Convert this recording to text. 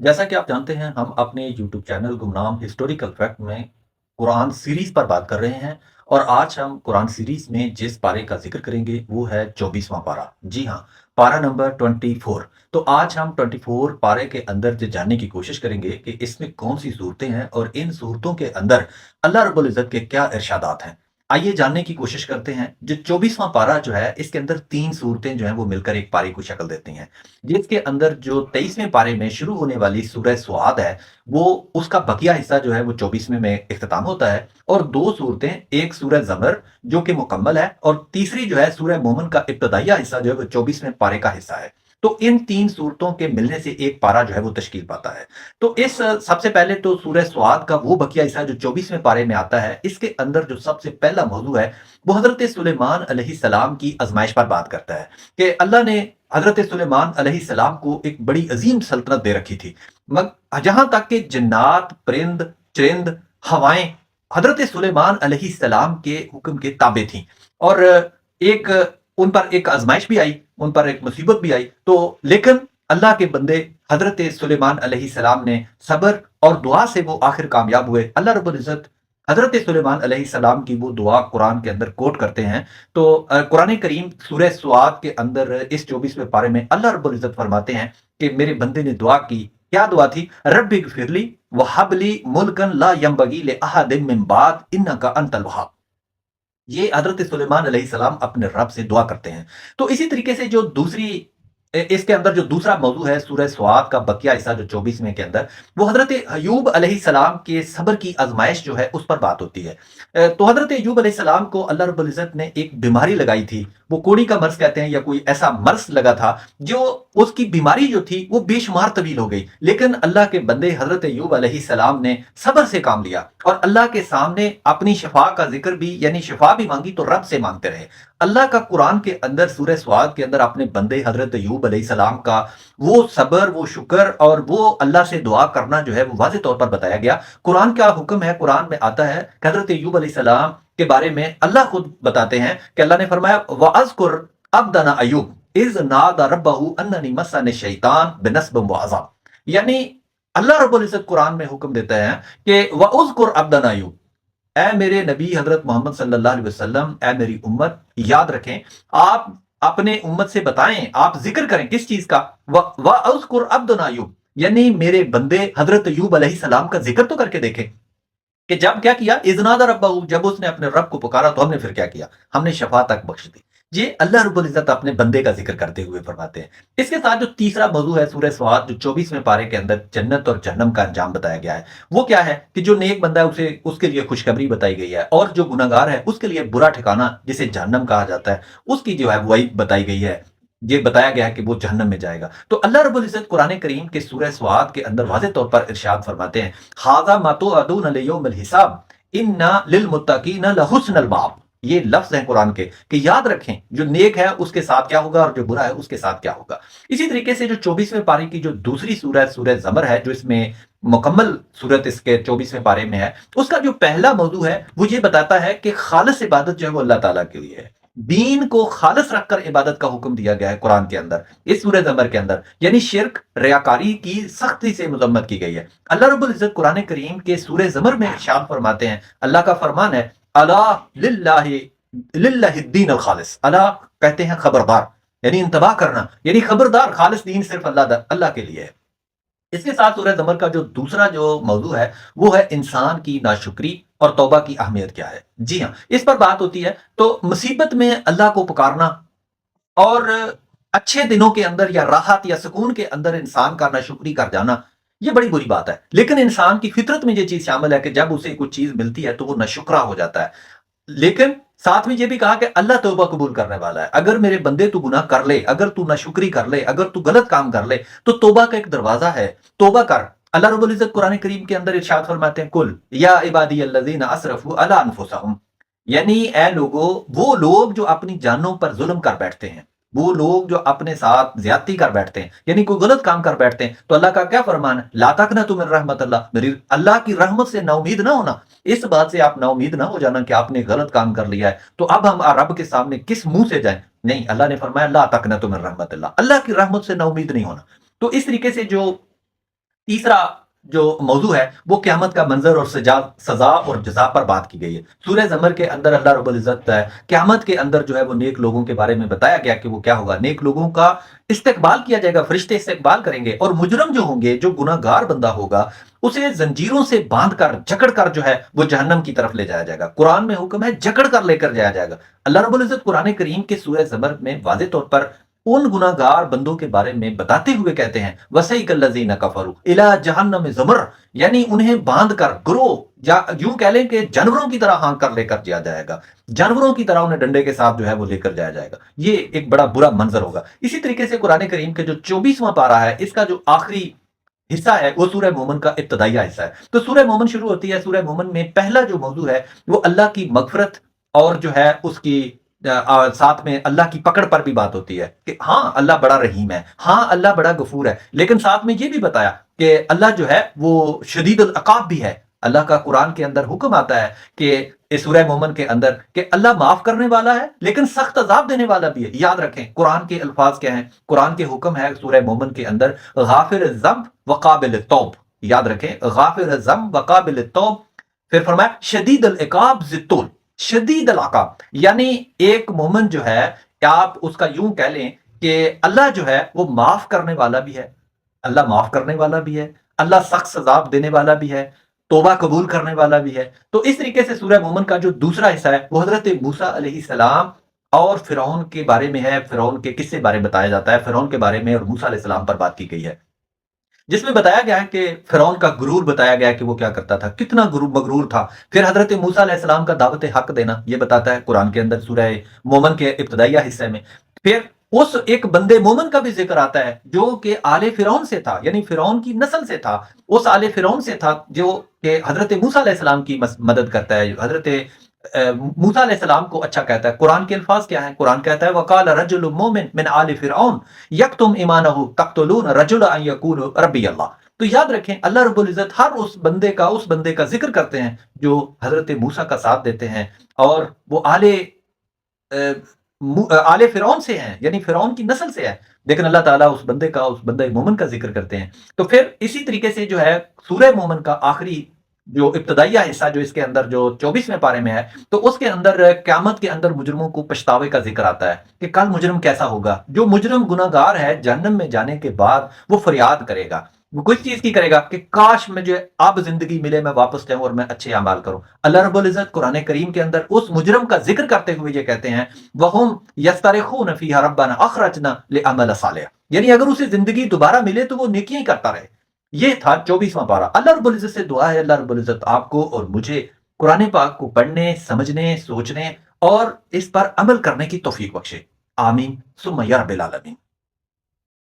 जैसा कि आप जानते हैं, हम अपने यूट्यूब चैनल गुमनाम हिस्टोरिकल फैक्ट में कुरान सीरीज़ पर बात कर रहे हैं और आज हम कुरान सीरीज़ में जिस पारे का ज़िक्र करेंगे, वो है 24वाँ पारा। जी हाँ, पारा नंबर 24। तो आज हम 24 पारे के अंदर जो जानने की कोशिश करेंगे कि इसमें कौन-सी सूरतें हैं और इन सूरतों के अंदर अल्लाह रब्बुल इज़्ज़त के क्या इरशादात हैं। आइए जानने की कोशिश करते हैं। जो 24वाँ पारा जो है, इसके अंदर 3 सूरतें जो हैं, वो मिलकर एक पारे को शक्ल देती हैं। जिसके अंदर जो 23वें पारे में शुरू होने वाली सूरह स्वाद है, वो उसका बकिया हिस्सा जो है वो 24वें में इख्तिताम होता है और 2 सूरतें, एक सूरह ज़मर जो कि मुकम्मल है और तीसरी जो है सूरह मोमिन का इब्तिदाइया हिस्सा जो है वो 24वें पारे का हिस्सा है। तो इन 3 सूरतों के मिलने से एक पारा जो है वो तश्कील पाता है। तो इस सबसे पहले तो सूरह स्वाद का वो बकिया हिस्सा जो 24वें पारे में आता है, इसके अंदर जो सबसे पहला मौज़ू है, वो हज़रत सुलेमान अलैहिस्सलाम की आज़माइश पर बात करता है कि अल्लाह ने हज़रत सुलेमान अलैहिस्सलाम को एक बड़ी अज़ीम सल्तनत दे रखी थी। जहाँ तक कि जिन्नात, परिंद, चरिंद, हवाएँ हज़रत सुलेमान अलैहिस्सलाम के हुक्म के ताबे थीं और एक उन पर एक आज़माइश भी आई, उन पर एक मुसीबत भी आई। तो लेकिन अल्लाह के बंदे हज़रत सुलेमान अलैहिस्सलाम ने सब्र और दुआ से वो आखिर कामयाब हुए। अल्लाह रब्बुल इज़्ज़त हज़रत सुलेमान अलैहिस्सलाम की वो दुआ कुरान के अंदर कोट करते हैं। तो कुरान करीम सूरह स्वाद के अंदर इस 24वें पारे में अल्लाह रब्बुल इज़्ज़त फरमाते हैं कि मेरे बंदे ने दुआ की। क्या दुआ थी? रब्बि ग़फ़िरली व हब ली मुल्कन ला यंबगी li अहदिन मिन बाद इन्नका अंतल वहाब। ये हज़रत सुलेमान अलैहिस्सलाम अपने रब से दुआ करते हैं। तो इसी तरीके से जो दूसरी इसके अंदर जो दूसरा मौज़ू है सूरह स्वाद का बकिया हिस्सा जो 24वें के अंदर, वो हज़रत अय्यूब अलैहिस्सलाम के सब्र की आज़माइश जो है उस पर बात होती है। तो हज़रत अय्यूब अलैहिस्सलाम को अल्लाह रब्बुल इज़्ज़त ने एक बीमारी लगाई थी। वो कोढ़ी का मर्ज़ कहते हैं या कोई ऐसा मर्ज़ लगा था, जो उसकी बीमारी जो थी वो बेशुमार तवील हो गई। लेकिन अल्लाह के बंदे हज़रत अय्यूब अलैहिस्सलाम ने सब्र से काम लिया और अल्लाह के सामने अपनी शिफा का ज़िक्र भी यानी शिफा भी माँगी तो रब से माँगते रहे। अल्लाह का कुरान के अंदर सूरह स्वाद के अंदर अपने बंदे हज़रत अय्यूब अलैहिस्सलाम का वो सब्र, वो शुक्र और वो अल्लाह से दुआ करना जो है वो वाज़ेह तौर पर बताया गया। कुरान का हुक्म है, कुरान में आता है कि हज़रत अय्यूब अलैहिस्सलाम के बारे में अल्लाह खुद बताते हैं कि अल्लाह ने फरमाया वअज़्कुर अब्दना अय्यूब इज़ नादा रब्बहू अन्ननी मस्सनी शैतान बिनस्बिन व अज़ाब। यानी अल्लाह रब्बुल इज़्ज़त कुरान में हुक्म देता है कि वअज़्कुर अब्दना अय्यूब, ऐ मेरे नबी हज़रत मोहम्मद सल्लल्लाहु अलैहि वसल्लम, ऐ मेरी उम्मत, याद रखें, आप अपने उम्मत से बताएं, आप जिक्र करें किस चीज का? व अज़्कुर अब्दना अय्यूब, यानी मेरे बंदे हज़रत अय्यूब अलैहिस्सलाम का जिक्र तो करके देखें कि जब क्या किया, इज़नादा रब्बहू, जब उसने अपने रब को पुकारा तो हमने फिर क्या किया? हमने शफा तक बख्श दी। ये अल्लाह रब्बुल इज़्ज़त अपने बंदे का ज़िक्र करते हुए फरमाते हैं। इसके साथ जो तीसरा मौज़ू है सूरह स्वाद जो 24वें पारे के अंदर जन्नत और जहन्नम का अंजाम बताया गया है। वो क्या है कि जो नेक बंदा है उसे उसके लिए खुशखबरी बताई गई है और जो गुनहगार है उसके लिए बुरा ठिकाना जिसे जहन्नम कहा जाता है, उसकी जो है वही बताई गई है। ये बताया गया है कि वो जहन्नम में जाएगा। तो अल्लाह रब्बुल इज़्ज़त कुरान करीम के सूरह स्वाद के अंदर वाज़ेह तौर पर इरशाद फरमाते हैं, हाज़ा मा तुअदून लियौमिल हिसाब इन्ना लिलमुत्तकीना लहुस्नुल माब। ये लफ्ज़ हैं कुरान के कि याद रखें, जो नेक है उसके साथ क्या होगा और जो बुरा है उसके साथ क्या होगा। इसी तरीके से जो 24वें पारे की जो दूसरी सूरह सूरह ज़मर है, जो इसमें मुकम्मल सूरत इसके 24वें पारे में है, उसका जो पहला मौज़ू है वो ये बताता है कि खालिस इबादत जो है वो अल्लाह ताला के लिए है। दीन को खालिस रखकर इबादत का हुक्म दिया गया है कुरान के अंदर, इस सूरह ज़मर के अंदर, यानी शिर्क, रियाकारी की सख्ती से मज़म्मत की गई है। अल्लाह रब्बुल इज़्ज़त कुरान करीम के सूरह ज़मर में इरशाद फरमाते हैं, अल्लाह का फरमान है, अला लिल्लाहि लिल्लाहिद्दीन अल खालिस। अला कहते हैं खबरदार, यानी इंतबाह करना, यानी खबरदार, खालिस दीन सिर्फ अल्लाह के लिए है। इसके साथ सूरह ज़मर का जो दूसरा जो मौज़ू है, वो है इंसान की नाशुक्री और तौबा की अहमियत क्या है। जी हाँ, इस पर बात होती है। तो मुसीबत में अल्लाह को पुकारना और अच्छे दिनों के अंदर या राहत या सुकून के अंदर इंसान का नाशुक्री कर जाना, ये बड़ी बुरी बात है। लेकिन इंसान की फितरत में ये चीज़ शामिल है कि जब उसे कुछ चीज़ मिलती है, तो वो नाशुक्रा हो जाता है। लेकिन साथ में ये भी कहा कि अल्लाह तौबा कबूल करने वाला है। अगर मेरे बंदे तू गुनाह कर ले, अगर तू नाशुक्री कर ले, अगर तू गलत काम कर ले, तो तौबा का एक दरवाज़ा है, तौबा कर। अल्लाह रब्बुल इज़्ज़त कुरान करीम के अंदर इरशाद फरमाते हैं, कुल या इबादियल्लज़ीना असरफू अला अनफुसहुम, यानी ए लोगो, वो लोग जो अपनी जानों पर जुल्म कर बैठते हैं, वो लोग जो अपने साथ ज्यादती कर बैठते हैं, यानी कोई गलत काम कर बैठते हैं, तो अल्लाह का क्या फरमान है, ला तकनतु मिन रहमतिल्लाह, मेरी अल्लाह की रहमत से नाउमीद ना होना। इस बात से आप नाउमीद ना हो जाना कि आपने गलत काम कर लिया है, तो अब हम रब के सामने किस मुंह से जाएं। नहीं, अल्लाह ने फरमाया ला तकनतु मिन रहमतिल्लाह, अल्लाह की रहमत से नाउमीद नहीं होना। तो इस तरीके से जो तीसरा जो मौजू है वो क़यामत का मंज़र और सज़ा और जज़ा पर बात की गई है। सूरह ज़मर के अंदर अल्लाह रब्बुल इज़्ज़त क़यामत के अंदर जो है वो नेक लोगों के बारे में बताया गया कि वो क्या होगा, नेक लोगों का इस्तक़बाल किया जाएगा, फ़रिश्ते इस्तक़बाल करेंगे और मुजरिम जो होंगे, जो गुनहगार बंदा होगा, उसे ज़ंजीरों से बाँध कर, जकड़ कर जो है वो जहन्नम की तरफ ले जाया जाएगा। कुरान में हुक्म है जकड़ कर लेकर जाया जाएगा। अल्लाह रब्बुल इज़्ज़त कुरान करीम के सूरह ज़मर में वाज़ेह तौर पर उन गुनहगार बंदों के बारे में बताते हुए कहते हैं वसीकल्लज़ीना कफ़रू इला जहन्नम ज़ुमर, यानी उन्हें बांध कर गिरोह या यूं कह लें कि जानवरों की तरह हाँक कर लेकर जाया जाएगा, जानवरों की तरह उन्हें डंडे के साथ जो है वो लेकर जाया जाएगा। ये एक बड़ा बुरा मंजर होगा। इसी तरीके से कुरान करीम के जो 24वां पारा है, इसका जो आखिरी हिस्सा है वो सूरह मोमिन का इब्तदाइया हिस्सा है। तो सूरह मोमिन शुरू होती है, सूरह मोमिन में पहला जो मौजू है वो अल्लाह की मगफरत और जो है उसकी साथ में अल्लाह की पकड़ पर भी बात होती है कि हाँ अल्लाह बड़ा रहीम है, हाँ अल्लाह बड़ा गफूर है, लेकिन साथ में ये भी बताया कि अल्लाह जो है वो शदीदुल अकाब भी है। अल्लाह का कुरान के अंदर हुक्म आता है कि इस सूरह मोमिन के अंदर कि अल्लाह माफ करने वाला है लेकिन सख्त अजाब देने वाला भी है। याद रखें कुरान के अल्फाज क्या हैं, कुरान के हुक्म है सूरह मोमिन के अंदर गाफिर ज़ंब व काबिल तौब। याद रखें गाफिर ज़ंब व काबिल तौब, फिर फरमाया शदीदुल इकाब ज़ित्तुल, शदीद अल-अक़ाब, यानी एक मोमिन जो है आप उसका यूं कह लें कि अल्लाह जो है वो माफ करने वाला भी है, अल्लाह माफ करने वाला भी है, अल्लाह सख्त सज़ा देने वाला भी है, तौबा कबूल करने वाला भी है। तो इस तरीके से सूरह मोमिन का जो दूसरा हिस्सा है वो हज़रत मूसा अलैहिस्सलाम और फ़िरौन के बारे में है, फ़िरौन के किस्से बारे में बताया जाता है, फ़िरौन के बारे में और मूसा अलैहिस्सलाम पर बात की गई है। जिसमें बताया गया है कि फ़िरौन का गुरूर बताया गया है कि वो क्या करता था, कितना मगरूर था। फिर हज़रत मूसा अलैहिस्सलाम का दावत हक देना, ये बताता है कुरान के अंदर सूरह मोमिन के इब्तदाइया हिस्से में। फिर उस एक बंदे मोमिन का भी ज़िक्र आता है जो कि आले फ़िरौन से था, यानी फ़िरौन की नस्ल से था, उस आले फ़िरौन से था जो कि हज़रत मूसा अलैहिस्सलाम की मदद करता है, हज़रत मूसा अलैहिस्सलाम को अच्छा कहता है। कुरान के अल्फाज क्या हैं? कुरान कहता है वक़ाल रजुलुम मोमिन मिन आलि फ़िरऔन यक्तुम ईमानहु तक़्तुलून रजुलन अन यक़ूलु रब्बी अल्लाह। तो याद रखें अल्लाह रब्बुल इज़्ज़त हर उस बंदे का ज़िक्र करते हैं जो हज़रत मूसा का साथ देते हैं और वो आले फ़िरऔन से हैं, यानी फ़िरऔन की नस्ल से है। लेकिन अल्लाह ताला उस बंदे मोमिन का ज़िक्र करते हैं। तो फिर इसी तरीके से जो है सूरह मोमिन का आखिरी जो इब्तदाइया हिस्सा जो इसके अंदर जो 24वें पारे में है, तो उसके अंदर क़यामत के अंदर मुजरिमों को पछतावे का ज़िक्र आता है कि कल मुजरिम कैसा होगा। जो मुजरिम गुनहगार है जहन्नम में जाने के बाद वो फरियाद करेगा। वो किस चीज़ की करेगा कि काश मुझे अब ज़िंदगी मिले, मैं वापस जाऊँ और मैं अच्छे अमाल करूँ। अल्लाह रब्बुल इज़्ज़त कुरान करीम के अंदर उस मुजरिम का ज़िक्र करते हुए ये कहते हैं वहुम यस्तरिखून फ़ीहा रब्बना अखरजना लिअमल सालिह, यानी अगर उसे ज़िंदगी दोबारा मिले तो वो नेकियां ही करता रहे। ये था 24वां पारा। अल्लाह रब्बुल इज़्ज़त से दुआ है अल्लाह रब्बुल इज़्ज़त आपको और मुझे कुरान पाक को पढ़ने, समझने, सोचने और इस पर अमल करने की तौफीक बख्शे। आमीन सुम्मा या रब्बिल आलमीन।